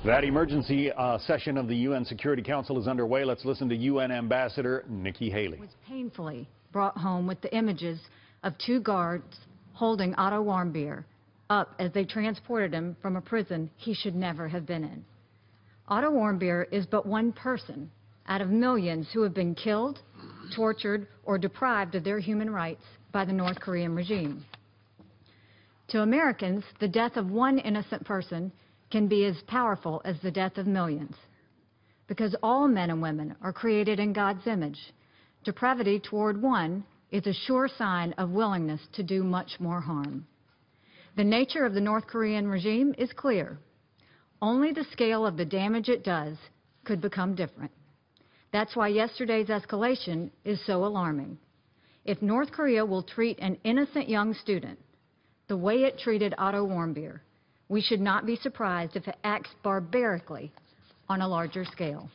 That emergency session of the UN Security Council is underway. Let's listen to UN Ambassador Nikki Haley. Was painfully brought home with the images of two guards holding Otto Warmbier up as they transported him from a prison he should never have been in. Otto Warmbier is but one person out of millions who have been killed, tortured, or deprived of their human rights by the North Korean regime. To Americans, the death of one innocent person can be as powerful as the death of millions. Because all men and women are created in God's image, depravity toward one is a sure sign of willingness to do much more harm. The nature of the North Korean regime is clear. Only the scale of the damage it does could become different. That's why yesterday's escalation is so alarming. If North Korea will treat an innocent young student the way it treated Otto Warmbier, we should not be surprised if it acts barbarically on a larger scale.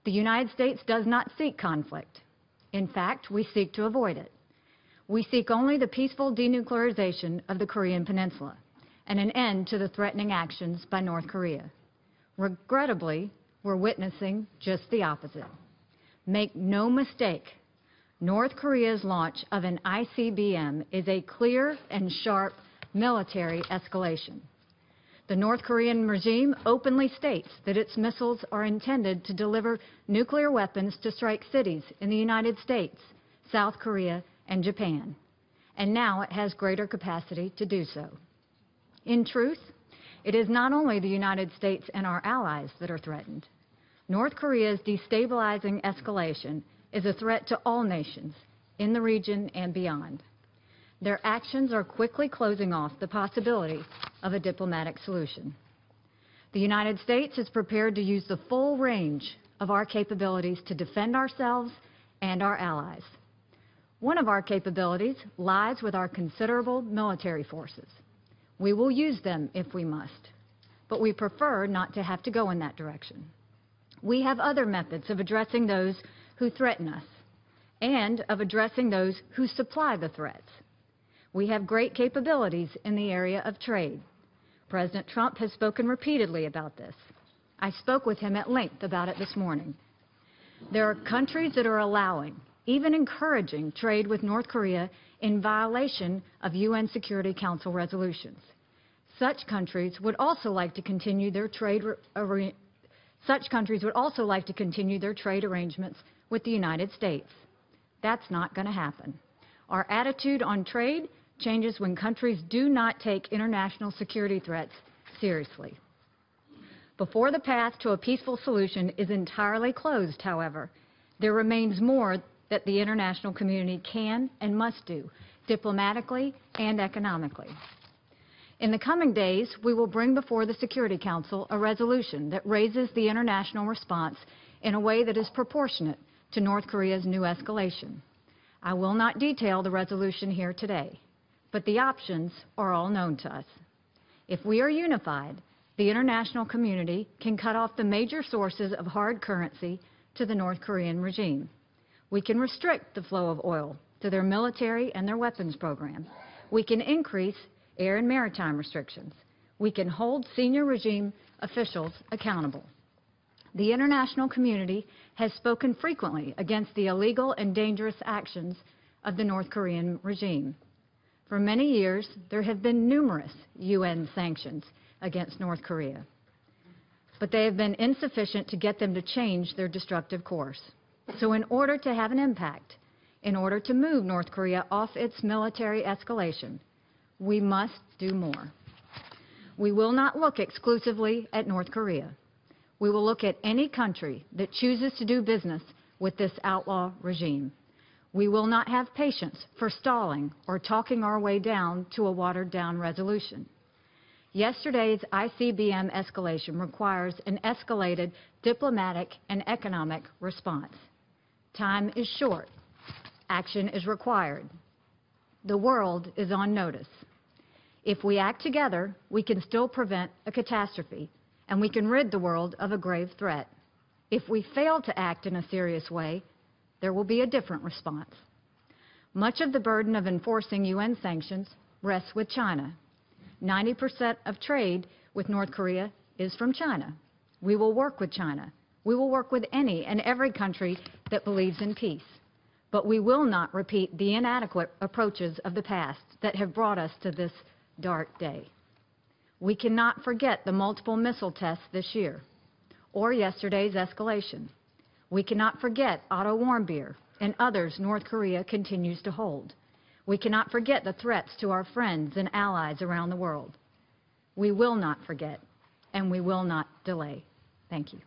The United States does not seek conflict. In fact, we seek to avoid it. We seek only the peaceful denuclearization of the Korean Peninsula and an end to the threatening actions by North Korea. Regrettably, we're witnessing just the opposite. Make no mistake, North Korea's launch of an ICBM is a clear and sharp military escalation. The North Korean regime openly states that its missiles are intended to deliver nuclear weapons to strike cities in the United States, South Korea, and Japan. And now it has greater capacity to do so. In truth, it is not only the United States and our allies that are threatened. North Korea's destabilizing escalation is a threat to all nations in the region and beyond. Their actions are quickly closing off the possibility of a diplomatic solution. The United States is prepared to use the full range of our capabilities to defend ourselves and our allies. One of our capabilities lies with our considerable military forces. We will use them if we must, but we prefer not to have to go in that direction. We have other methods of addressing those who threaten us and of addressing those who supply the threats. We have great capabilities in the area of trade. President Trump has spoken repeatedly about this. I spoke with him at length about it this morning. There are countries that are allowing, even encouraging, trade with North Korea in violation of UN Security Council resolutions. Such countries would also like to continue their trade arrangements with the United States. That's not going to happen. Our attitude on trade changes when countries do not take international security threats seriously. Before the path to a peaceful solution is entirely closed, however, there remains more that the international community can and must do, diplomatically and economically. In the coming days, we will bring before the Security Council a resolution that raises the international response in a way that is proportionate to North Korea's new escalation. I will not detail the resolution here today, but the options are all known to us. If we are unified, the international community can cut off the major sources of hard currency to the North Korean regime. We can restrict the flow of oil to their military and their weapons program. We can increase air and maritime restrictions. We can hold senior regime officials accountable. The international community has spoken frequently against the illegal and dangerous actions of the North Korean regime. For many years, there have been numerous UN sanctions against North Korea, but they have been insufficient to get them to change their destructive course. So in order to have an impact, in order to move North Korea off its military escalation, we must do more. We will not look exclusively at North Korea. We will look at any country that chooses to do business with this outlaw regime. We will not have patience for stalling or talking our way down to a watered-down resolution. Yesterday's ICBM escalation requires an escalated diplomatic and economic response. Time is short. Action is required. The world is on notice. If we act together, we can still prevent a catastrophe, and we can rid the world of a grave threat. If we fail to act in a serious way, there will be a different response. Much of the burden of enforcing UN sanctions rests with China. 90% of trade with North Korea is from China. We will work with China. We will work with any and every country that believes in peace. But we will not repeat the inadequate approaches of the past that have brought us to this dark day. We cannot forget the multiple missile tests this year or yesterday's escalation. We cannot forget Otto Warmbier and others North Korea continues to hold. We cannot forget the threats to our friends and allies around the world. We will not forget, and we will not delay. Thank you.